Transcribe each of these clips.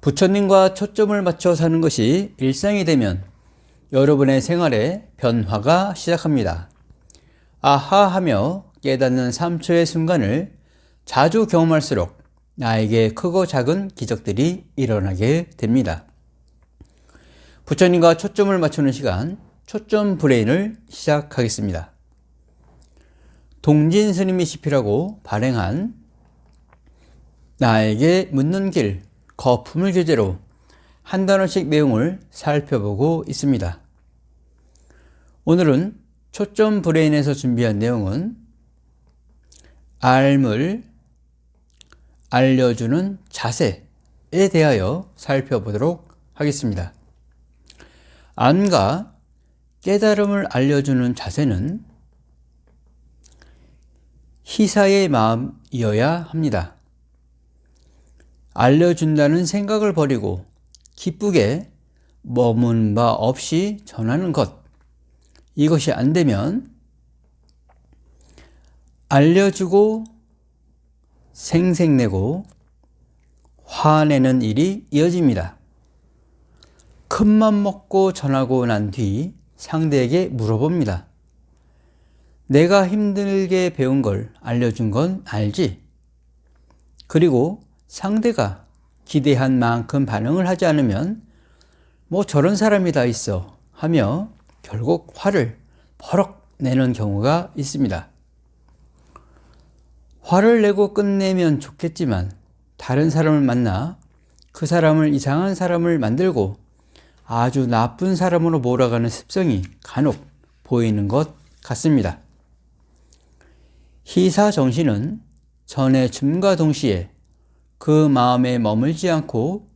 부처님과 초점을 맞춰 사는 것이 일상이 되면 여러분의 생활에 변화가 시작합니다. 아하 하며 깨닫는 3초의 순간을 자주 경험할수록 나에게 크고 작은 기적들이 일어나게 됩니다. 부처님과 초점을 맞추는 시간, 초점 브레인을 시작하겠습니다. 동진 스님이 시필하고 발행한 나에게 묻는 길, 거품을 교재로 한 단어씩 내용을 살펴보고 있습니다. 오늘은 초점 브레인에서 준비한 내용은 알물, 알려주는 자세에 대하여 살펴보도록 하겠습니다. 안과 깨달음을 알려주는 자세는 희사의 마음이어야 합니다. 알려준다는 생각을 버리고 기쁘게 머문 바 없이 전하는 것, 이것이 안 되면 알려주고 생색내고 화내는 일이 이어집니다. 큰맘 먹고 전하고 난 뒤 상대에게 물어봅니다. 내가 힘들게 배운 걸 알려준 건 알지? 그리고 상대가 기대한 만큼 반응을 하지 않으면 뭐 저런 사람이 다 있어 하며 결국 화를 버럭 내는 경우가 있습니다. 화를 내고 끝내면 좋겠지만 다른 사람을 만나 그 사람을 이상한 사람을 만들고 아주 나쁜 사람으로 몰아가는 습성이 간혹 보이는 것 같습니다. 희사 정신은 전의 줌과 동시에 그 마음에 머물지 않고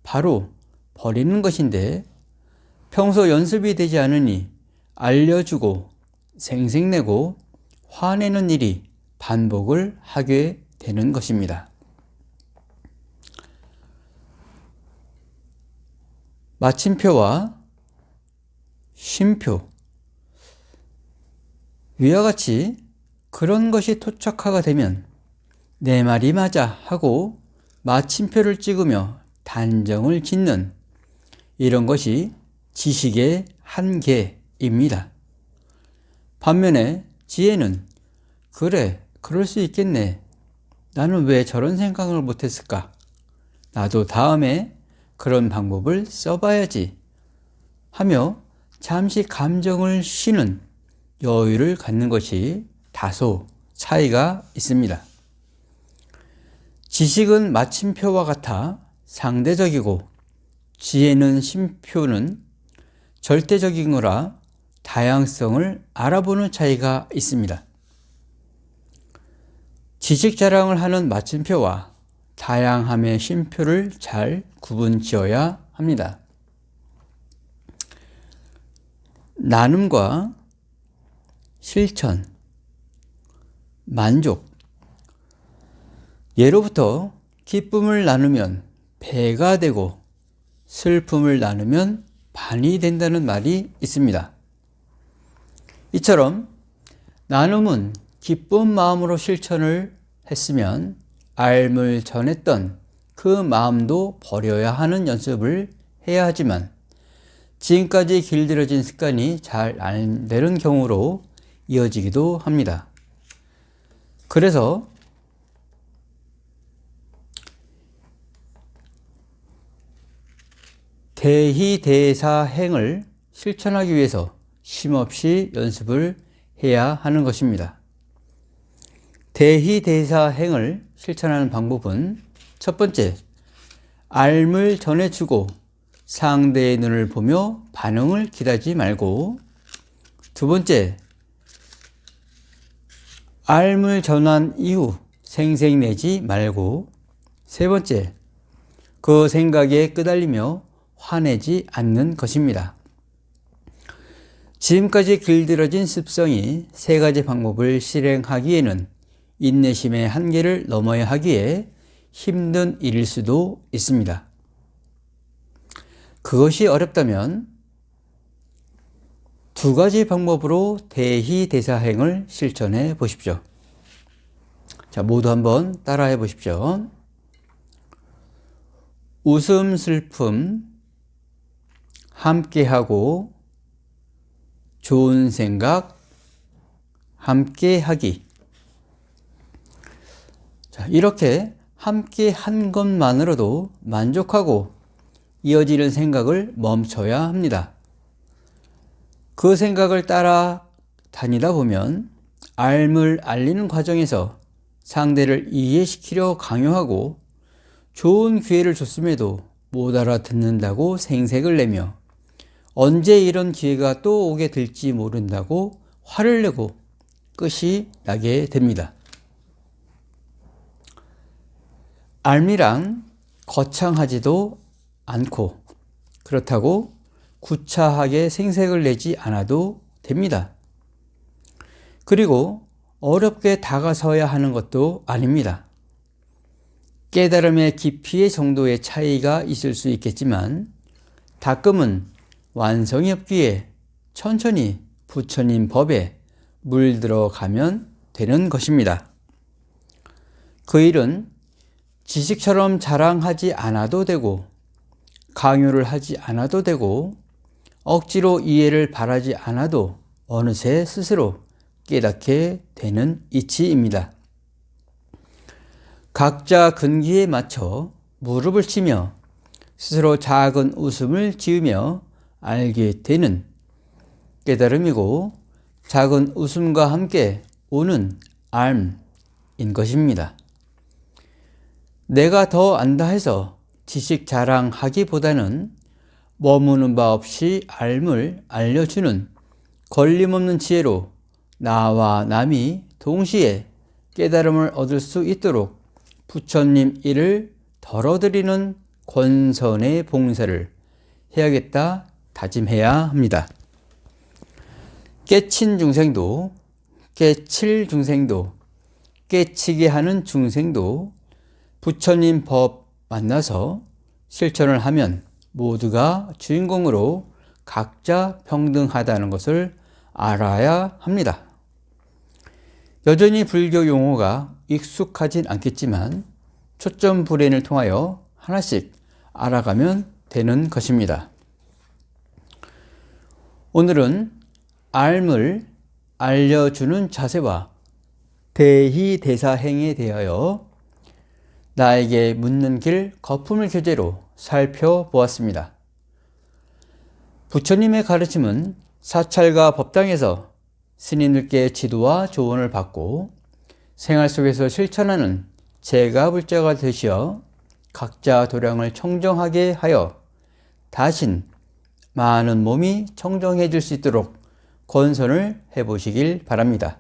바로 버리는 것인데 평소 연습이 되지 않으니 알려주고 생색내고 화내는 일이 반복을 하게 되는 것입니다. 마침표와 쉼표, 위와 같이 그런 것이 토착화가 되면 내 말이 맞아 하고 마침표를 찍으며 단정을 짓는 이런 것이 지식의 한계입니다. 반면에 지혜는 그래, 그럴 수 있겠네. 나는 왜 저런 생각을 못했을까? 나도 다음에 그런 방법을 써봐야지 하며 잠시 감정을 쉬는 여유를 갖는 것이 다소 차이가 있습니다. 지식은 마침표와 같아 상대적이고 지혜는 쉼표는 절대적인 거라 다양성을 알아보는 차이가 있습니다. 지식 자랑을 하는 마침표와 다양함의 쉼표를 잘 구분 지어야 합니다. 나눔과 실천, 만족. 예로부터 기쁨을 나누면 배가 되고 슬픔을 나누면 반이 된다는 말이 있습니다. 이처럼 나눔은 기쁜 마음으로 실천을 했으면 알물 전했던 그 마음도 버려야 하는 연습을 해야 하지만 지금까지 길들여진 습관이 잘 안 되는 경우로 이어지기도 합니다. 그래서 대희대사행을 실천하기 위해서 쉼없이 연습을 해야 하는 것입니다. 대희대사행을 실천하는 방법은 첫 번째, 알물 전해주고 상대의 눈을 보며 반응을 기다리지 말고, 두 번째, 알물 전한 이후 생색내지 말고, 세 번째, 그 생각에 끄달리며 화내지 않는 것입니다. 지금까지 길들여진 습성이 세 가지 방법을 실행하기에는 인내심의 한계를 넘어야 하기에 힘든 일일 수도 있습니다. 그것이 어렵다면 두 가지 방법으로 대희대사행을 실천해 보십시오. 자, 모두 한번 따라해 보십시오. 웃음 슬픔 함께하고 좋은 생각 함께하기. 자, 이렇게 함께한 것만으로도 만족하고 이어지는 생각을 멈춰야 합니다. 그 생각을 따라 다니다 보면 알 알리는 과정에서 상대를 이해시키려 강요하고 좋은 기회를 줬음에도 못 알아듣는다고 생색을 내며 언제 이런 기회가 또 오게 될지 모른다고 화를 내고 끝이 나게 됩니다. 알미랑 거창하지도 않고 그렇다고 구차하게 생색을 내지 않아도 됩니다. 그리고 어렵게 다가서야 하는 것도 아닙니다. 깨달음의 깊이의 정도의 차이가 있을 수 있겠지만 닦음은 완성이 없기에 천천히 부처님 법에 물들어가면 되는 것입니다. 그 일은 지식처럼 자랑하지 않아도 되고 강요를 하지 않아도 되고 억지로 이해를 바라지 않아도 어느새 스스로 깨닫게 되는 이치입니다. 각자 근기에 맞춰 무릎을 치며 스스로 작은 웃음을 지으며 알게 되는 깨달음이고 작은 웃음과 함께 오는 알인 것입니다. 내가 더 안다 해서 지식 자랑하기보다는 머무는 바 없이 알을 알려주는 걸림없는 지혜로 나와 남이 동시에 깨달음을 얻을 수 있도록 부처님 일을 덜어드리는 권선의 봉사를 해야겠다 다짐해야 합니다. 깨친 중생도 깨칠 중생도 깨치게 하는 중생도 부처님 법 만나서 실천을 하면 모두가 주인공으로 각자 평등하다는 것을 알아야 합니다. 여전히 불교 용어가 익숙하진 않겠지만 초점 불행을 통하여 하나씩 알아가면 되는 것입니다. 오늘은 알을 알려주는 자세와 대희대사행에 대하여 나에게 묻는 길 거품을 교재로 살펴보았습니다. 부처님의 가르침은 사찰과 법당에서 스님들께 지도와 조언을 받고 생활 속에서 실천하는 제가불자가 되시어 각자 도량을 청정하게 하여 다신 많은 몸이 청정해질 수 있도록 권선을 해보시길 바랍니다.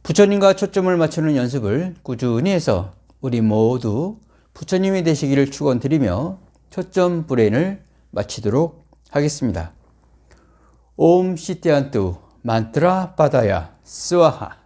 부처님과 초점을 맞추는 연습을 꾸준히 해서 우리 모두 부처님이 되시기를 축원드리며 초점 불행을 마치도록 하겠습니다. 옴 시티안뚜 만트라 바다야 스와하.